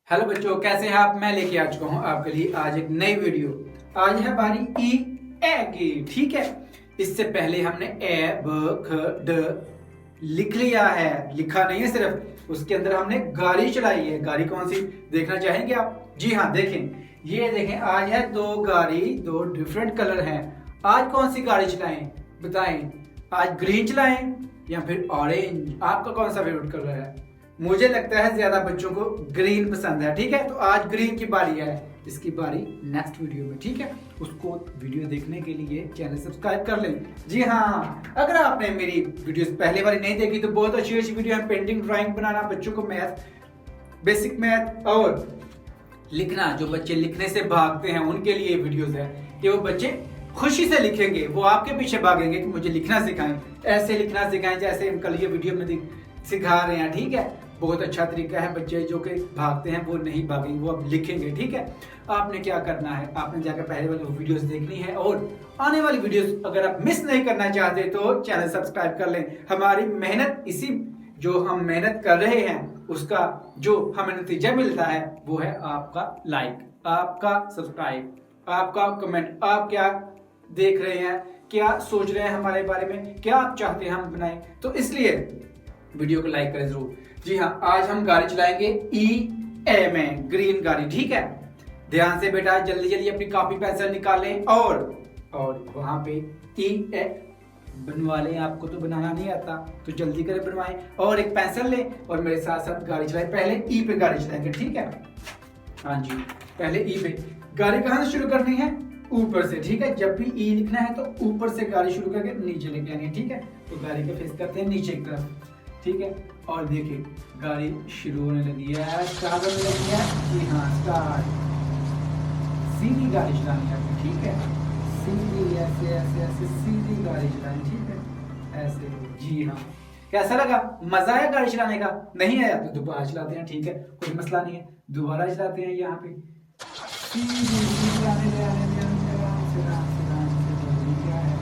Hello बच्चों, कैसे हैं आप। मैं लेके आ चुका हूं आपके लिए आज एक नई वीडियो। आज है बारी ई ए की। ठीक है, इससे पहले हमने ए ब ख ड लिख लिया है, लिखा नहीं है सिर्फ, उसके अंदर हमने गाड़ी चलाई है। गाड़ी कौन सी देखना चाहेंगे आप? जी हाँ, देखें, ये देखें, आज है दो गाड़ी, दो डिफरेंट कलर हैं। आज कौन सी गाड़ी चलाएं बताएं? आज ग्रीन चलाएं या फिर ऑरेंज? आपका कौन सा फेवरेट कलर है? मुझे लगता है ज्यादा बच्चों को ग्रीन पसंद है। ठीक है, तो आज ग्रीन की बारी है, इसकी बारी नेक्स्ट वीडियो में। ठीक है, उसको वीडियो देखने के लिए चैनल सब्सक्राइब कर लें। जी हाँ, अगर आपने मेरी वीडियोस पहले वाली नहीं देखी तो बहुत अच्छी अच्छी वीडियो है। पेंटिंग, ड्राइंग बनाना, बच्चों को मैथ, बेसिक मैथ और लिखना, जो बच्चे लिखने से भागते हैं उनके लिए वीडियोस है कि वो बच्चे खुशी से लिखेंगे, वो आपके पीछे भागेंगे कि मुझे लिखना सिखाएं, ऐसे लिखना सिखाएं जैसे कल ये वीडियो में सिखा रहे हैं। ठीक है, बहुत अच्छा तरीका है। बच्चे जो कि भागते हैं वो नहीं भागेंगे, वो अब लिखेंगे। ठीक है, आपने क्या करना है, आपने जाकर पहले वाली वीडियोस देखनी है और आने वाली वीडियोस अगर आप मिस नहीं करना चाहते तो चैनल सब्सक्राइब कर लें। हमारी मेहनत, इसी जो हम मेहनत कर रहे हैं उसका जो हमें नतीजा मिलता है वो है आपका लाइक, आपका सब्सक्राइब, आपका कमेंट। आप क्या देख रहे हैं, क्या सोच रहे हैं हमारे बारे में, क्या आप चाहते हैं हम बनाएं, तो इसलिए वीडियो को लाइक करें जरूर। जी हाँ, आज हम गाड़ी चलाएंगे ई ए में, ग्रीन गाड़ी। ठीक है, ध्यान से बेटा, जल्दी जल्दी अपनी कॉपी पेंसिल निकालें और वहां पे ई ए बनवा लें। आपको तो बनाना नहीं आता तो जल्दी करें, बनवाएं और एक पेंसिल लें और मेरे साथ साथ गाड़ी चलाएं। पहले ई पे गाड़ी चलाएंगे। ठीक है, हाँ जी, पहले ई पे गाड़ी कहाँ से शुरू करनी है? ऊपर से। ठीक है, जब भी ई लिखना है तो ऊपर से गाड़ी शुरू करके नीचे लेके आनी है। ठीक है, तो गाड़ी का फेस करते हैं नीचे की तरफ। ठीक है, और देखिए गाड़ी शुरू होने लगी है, स्टार्ट होने लगी है। जी हाँ, स्टार्ट। सीधी गाड़ी चलानी है। ठीक है, सीधी, ऐसे ऐसे ऐसे सीधी गाड़ी चलानी। ठीक है, ऐसे। जी हाँ, कैसा लगा? मजा आया गाड़ी चलाने का? नहीं आया तो दोबारा चलाते हैं। ठीक है, कोई मसला नहीं है, दोबारा चलाते हैं। यहाँ पे सीधी आने दे, आने दे, आराम से, आराम से, आराम से। क्या है?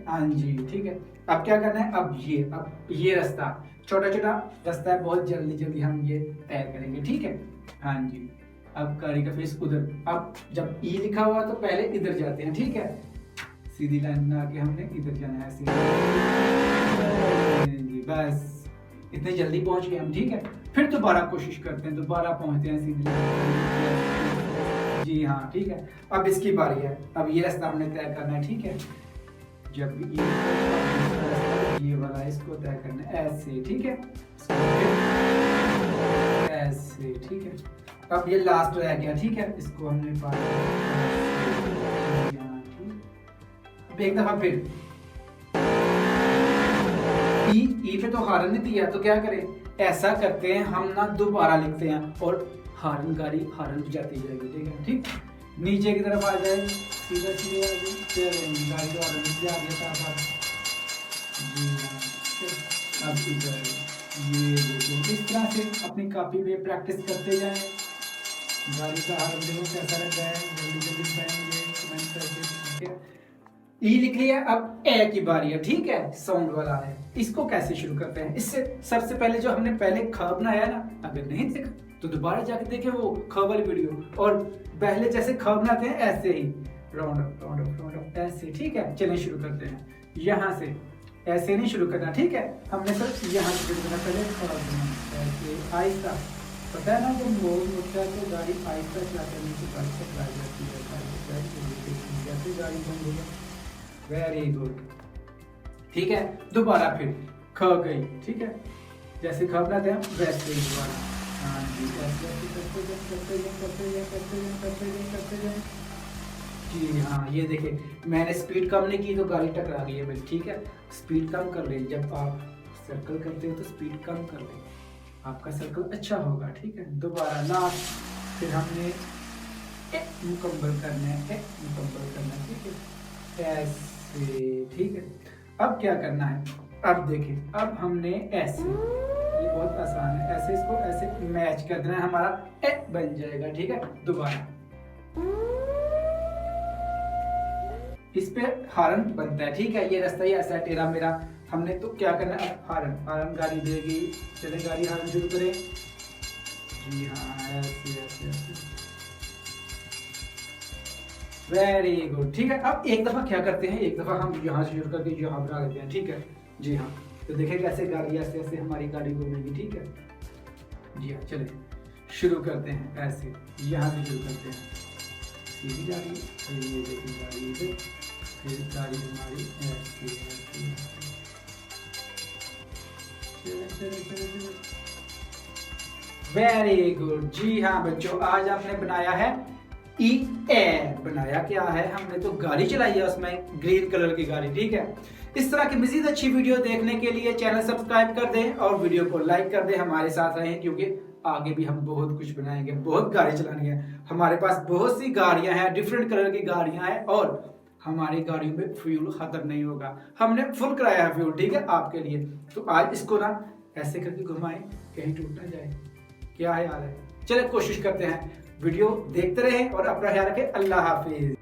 हाँ जी, ठीक है। अब क्या करना है? अब ये रास्ता, छोटा छोटा रास्ता है, बहुत जल्दी जल्दी हम ये तय करेंगे। ठीक है, हाँ जी। अब गाड़ी का फेस उधर। अब जब ई लिखा हुआ तो पहले इधर जाते हैं। ठीक है, सीधी लाइन बना के हमने इधर जाना है, सीधी। बस इतने जल्दी पहुंच गए हम। ठीक है, फिर दोबारा कोशिश करते हैं, दोबारा पहुंचते हैं सीधी लाइन। जी हाँ, ठीक है। अब इसकी बारी है, अब ये रास्ता हमने तय करना है। ठीक है, जब भी ये वाला इसको तय करना है ऐसे। ठीक है, ऐसे। ठीक है, अब ये लास्ट रह गया। ठीक है, इसको हमने अब एक दफा फिर ई पे तो हारन नहीं दिया तो क्या करें? ऐसा करते हैं हम ना, दोबारा लिखते हैं और हारन, गाड़ी हारन जाती जाएगी। ठीक है, ठीक, नीचे की तरफ आ जाए, सीधा सीधे गाड़ी तो आ गया साथ। अब ये देखिए, इस तरह से अपनी कॉपी पे प्रैक्टिस करते जाएं। गाड़ी का हारन देखो कैसा लग रहा है, जल्दी जल्दी बताएंगे, कमेंट करके। ठीक है, ई लिख लिया, अब ए की बारी है। ठीक है, साउंड वाला है, इसको कैसे शुरू करते हैं? इससे सबसे पहले जो हमने पहले ख बनाया ना, अगर नहीं देखा तो दोबारा जाके देखें वो ख वाली वीडियो, और पहले जैसे ख बनाते हैं ऐसे ही round up round up round up ऐसे। ठीक है, चलिए शुरू करते हैं। यहाँ से ऐसे नहीं शुरू करना। ठीक है, हमने सिर्फ यहाँ से शुरू करना, पहले ऐसे आहिस्ता। पता है ना, जब मोड़ उठता है तो गाड़ी आहिस्ता चलाते हैं, नीचे गाड़ी से चलाई जाती है, जैसे गाड़ी बंद हो गई। Very good. ठीक है, दोबारा फिर ख गई। ठीक है, जैसे ख बनाते हैं वैसे ही दोबारा। हाँ जी, करते जाए। जी हाँ, ये देखिए, मैंने स्पीड कम नहीं की तो गाड़ी टकरा गई है मेरी। ठीक है, स्पीड कम कर ले, जब आप सर्कल करते हो तो स्पीड कम कर ले, आपका सर्कल अच्छा होगा। ठीक है, दोबारा लास्ट, फिर हमने मुकम्मल करना है, मुकम्मल करना है। ठीक है, ऐसे। ठीक है, अब क्या करना है? अब देखिए, अब हमने ऐसे, ये बहुत आसान है, ऐसे इसको ऐसे मैच कर देना है, हमारा ए बन जाएगा। ठीक है, दोबारा इस पे हारन बनता है। ठीक है, ये रास्ता ही ऐसा है टेढ़ा मेरा, हमने तो क्या करना है? अब हारन, हारन गाड़ी देगी, चले गाड़ी हारन शुरू करें। जी हाँ, ऐसे ऐसे ऐसे। Very good. ठीक है, अब एक दफा क्या करते हैं, एक दफा हम यहाँ से शुरू करके यहाँ बना लेते हैं। ठीक है जी हाँ, तो देखें कैसे गाड़ी ऐसे ऐसे हमारी गाड़ी घूमेगी। ठीक है जी हाँ, चलिए शुरू करते हैं। ऐसे यहाँ से शुरू करते हैं, सीधी गाड़ी, फिर ये देखिए गाड़ी इधर, फिर गाड़ी हमारी ऐसे ऐसे। Very good. जी हाँ बच्चों, आज आपने बनाया है ई ए। बनाया क्या है, हमने तो गाड़ी चलाई है उसमें, ग्रीन कलर की गाड़ी। ठीक है, इस तरह की मजीद अच्छी वीडियो देखने के लिए चैनल सब्सक्राइब कर दें और वीडियो को लाइक कर दें, हमारे साथ रहें, क्योंकि आगे भी हम बहुत कुछ बनाएंगे, बहुत गाड़ी चलानी है। हमारे पास बहुत सी गाड़ियां हैं, डिफरेंट कलर की गाड़ियां हैं, और हमारी गाड़ियों में फ्यूल खत्म नहीं होगा, हमने फुल कराया है फ्यूल। ठीक है, आपके लिए। तो आज इसको ना ऐसे करके घुमाएं, कहीं टूट ना जाए। क्या ख्याल है? चले कोशिश करते हैं। वीडियो देखते रहें और अपना ख्याल रखें। अल्लाह हाफिज।